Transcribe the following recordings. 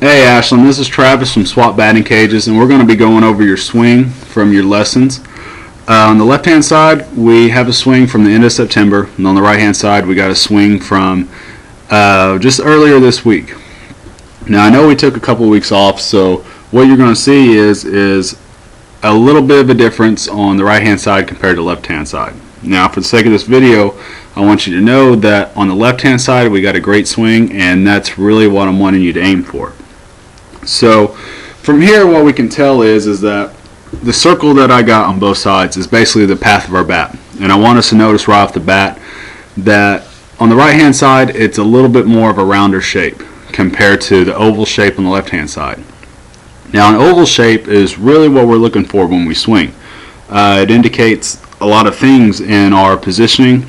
Hey Ashlyn, this is Travis from Swap Batting Cages, and we're going to be going over your swing from your lessons. On the left hand side we have a swing from the end of September, and on the right hand side we got a swing from just earlier this week. Now I know we took a couple weeks off, so what you're going to see is a little bit of a difference on the right hand side compared to the left hand side. Now for the sake of this video, I want you to know that on the left hand side we got a great swing, and that's really what I'm wanting you to aim for. So from here what we can tell is that the circle that I got on both sides is basically the path of our bat, and I want us to notice right off the bat that on the right hand side it's a little bit more of a rounder shape compared to the oval shape on the left hand side. Now an oval shape is really what we're looking for when we swing. It indicates a lot of things in our positioning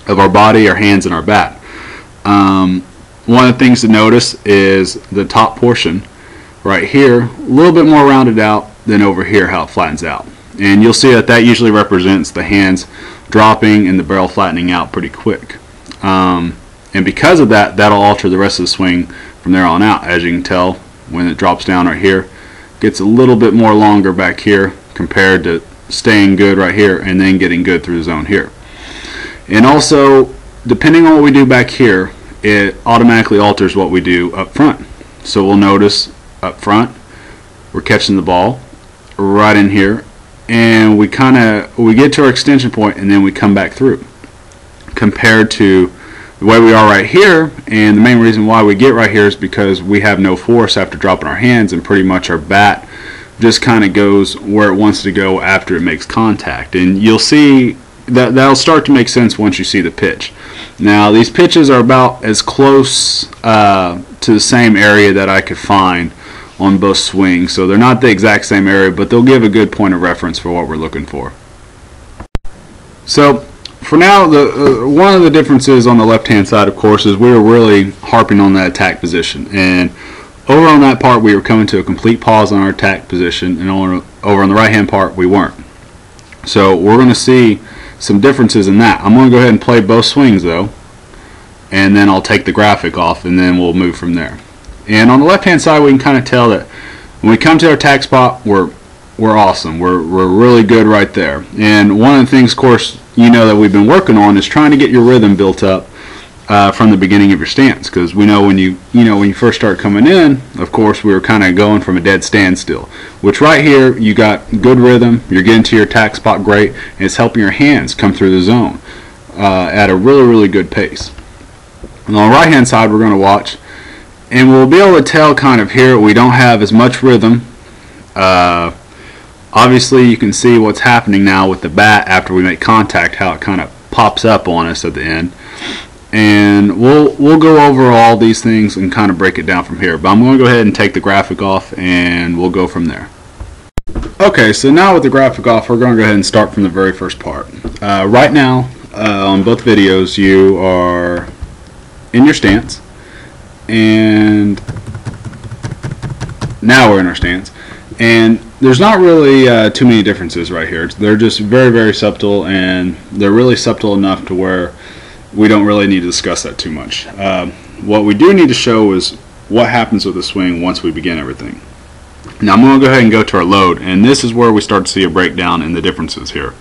of our body, our hands, and our bat. One of the things to notice is the top portion right here, a little bit more rounded out than over here, how it flattens out. And you'll see that that usually represents the hands dropping and the barrel flattening out pretty quick. And because of that, that'll alter the rest of the swing from there on out. As you can tell, when it drops down right here, it gets a little bit more longer back here compared to staying good right here and then getting good through the zone here. And also, depending on what we do back here, it automatically alters what we do up front. So we'll notice up front we're catching the ball right in here, and we get to our extension point and then we come back through, compared to the way we are right here. And the main reason why we get right here is because we have no force after dropping our hands, and pretty much our bat just kind of goes where it wants to go after it makes contact. And you'll see that that'll start to make sense once you see the pitch. Now these pitches are about as close to the same area that I could find on both swings, so they're not the exact same area, but they'll give a good point of reference for what we're looking for. So for now, one of the differences on the left hand side, of course, is we were really harping on that attack position, and over on that part we were coming to a complete pause on our attack position, and over on the right hand part we weren't. So we're going to see some differences in that. I'm going to go ahead and play both swings though, and then I'll take the graphic off, and then we'll move from there. And on the left hand side we can kind of tell that when we come to our attack spot we're awesome. We're really good right there. And one of the things, of course, you know, that we've been working on is trying to get your rhythm built up from the beginning of your stance, because we know when you first start coming in, of course, we were kind of going from a dead standstill, which right here you got good rhythm, you're getting to your attack spot great, and it's helping your hands come through the zone at a really good pace. And on the right hand side we're going to watch, and we'll be able to tell kind of here we don't have as much rhythm. Obviously you can see what's happening now with the bat after we make contact, how it kind of pops up on us at the end. And we'll go over all these things and kind of break it down from here, but I'm going to go ahead and take the graphic off and we'll go from there. Okay, so now with the graphic off, we're going to go ahead and start from the very first part. Right now on both videos you are in your stance, and now we're in our stance, and there's not really too many differences right here. They're just very subtle, and they're really subtle enough to where we don't really need to discuss that too much. What we do need to show is what happens with the swing once we begin everything. Now I'm going to go ahead and go to our load, and this is where we start to see a breakdown in the differences here.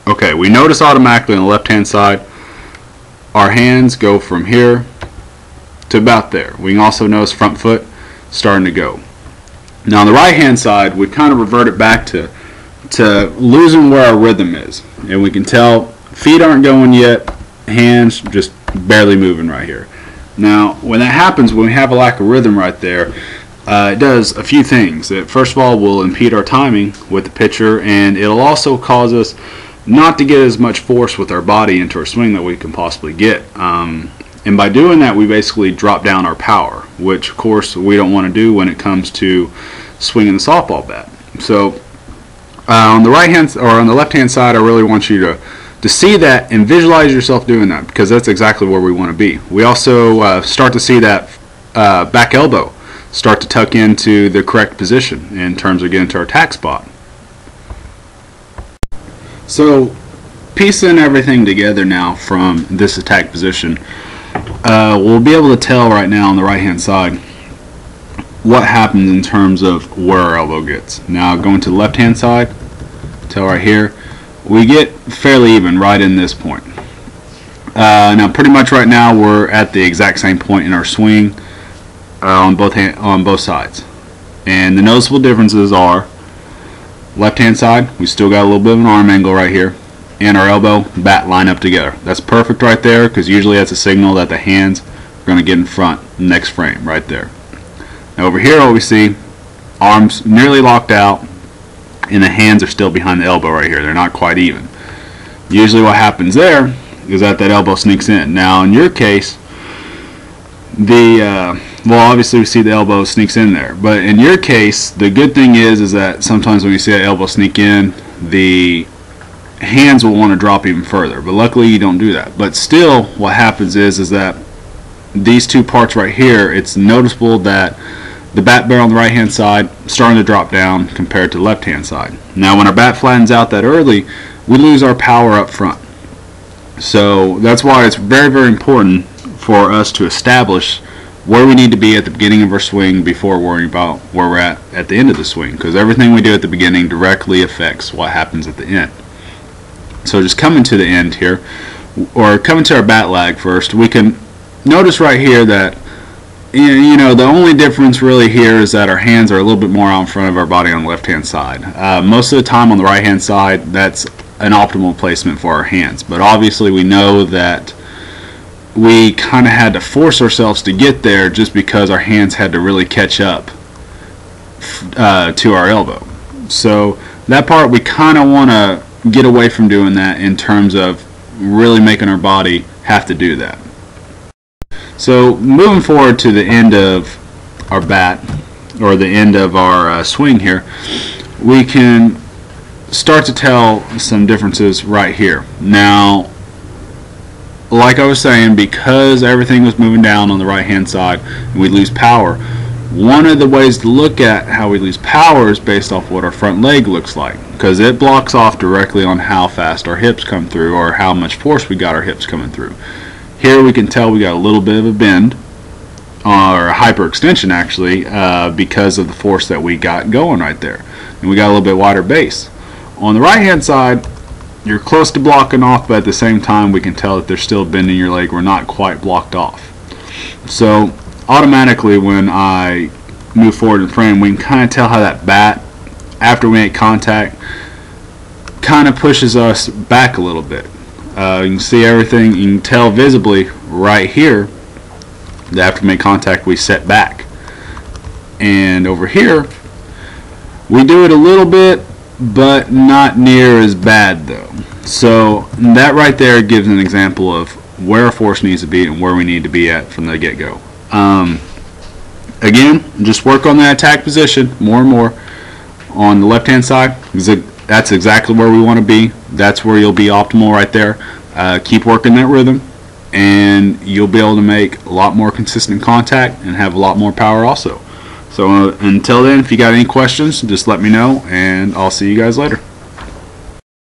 Okay, we notice automatically on the left hand side our hands go from here to about there. We can also notice front foot starting to go. Now on the right hand side we kind of revert it back to losing where our rhythm is, and we can tell feet aren't going yet, hands just barely moving right here. Now when that happens, when we have a lack of rhythm right there, it does a few things. It first of all will impede our timing with the pitcher, and it'll also cause us not to get as much force with our body into our swing that we can possibly get. And by doing that we basically drop down our power, which of course we don't want to do when it comes to swinging the softball bat. So on the right hand or on the left hand side, I really want you to see that and visualize yourself doing that, because that's exactly where we want to be. We also start to see that back elbow start to tuck into the correct position in terms of getting to our attack spot. So piecing everything together now from this attack position, we'll be able to tell right now on the right hand side what happens in terms of where our elbow gets. Now going to the left hand side, tell right here, we get fairly even right in this point. Now pretty much right now we're at the exact same point in our swing on both sides. And the noticeable differences are left hand side, we still got a little bit of an arm angle right here, and our elbow, bat line up together. That's perfect right there, because usually that's a signal that the hands are going to get in front next frame right there. Now over here, what we see, arms nearly locked out, and the hands are still behind the elbow right here. They're not quite even. Usually what happens there is that elbow sneaks in. Now in your case, well, obviously we see the elbow sneaks in there, but in your case, the good thing is that sometimes when you see that elbow sneak in, the hands will want to drop even further, but luckily you don't do that. But still, what happens is that these two parts right here, it's noticeable that the bat barrel on the right hand side starting to drop down compared to the left hand side. Now when our bat flattens out that early, we lose our power up front. So that's why it's very, very important for us to establish where we need to be at the beginning of our swing before worrying about where we're at the end of the swing, because everything we do at the beginning directly affects what happens at the end. So just coming to the end here, or coming to our bat lag first, we can notice right here that the only difference really here is that our hands are a little bit more out in front of our body on the left hand side. Most of the time on the right hand side, that's an optimal placement for our hands, but obviously we know that we kind of had to force ourselves to get there just because our hands had to really catch up to our elbow. So that part we kind of want to get away from doing that in terms of really making our body have to do that. So moving forward to the end of our bat, or the end of our swing here, we can start to tell some differences right here. Now, like I was saying, because everything was moving down on the right hand side and we lose power, one of the ways to look at how we lose power is based off what our front leg looks like, because it blocks off directly on how fast our hips come through or how much force we got our hips coming through. Here we can tell we got a little bit of a bend, or a hyperextension actually, because of the force that we got going right there. And we got a little bit wider base. On the right hand side, you're close to blocking off, but at the same time we can tell that there's still a bend in your leg. We're not quite blocked off. So automatically when I move forward in frame, we can kind of tell how that bat, after we make contact, kind of pushes us back a little bit. You can see everything, you can tell visibly right here that after we make contact we set back. And over here we do it a little bit, but not near as bad though. So that right there gives an example of where our force needs to be and where we need to be at from the get-go. Again, just work on that attack position more and more on the left hand side. That's exactly where we want to be. That's where you'll be optimal right there. Keep working that rhythm and you'll be able to make a lot more consistent contact and have a lot more power also. So until then, if you got any questions, just let me know and I'll see you guys later.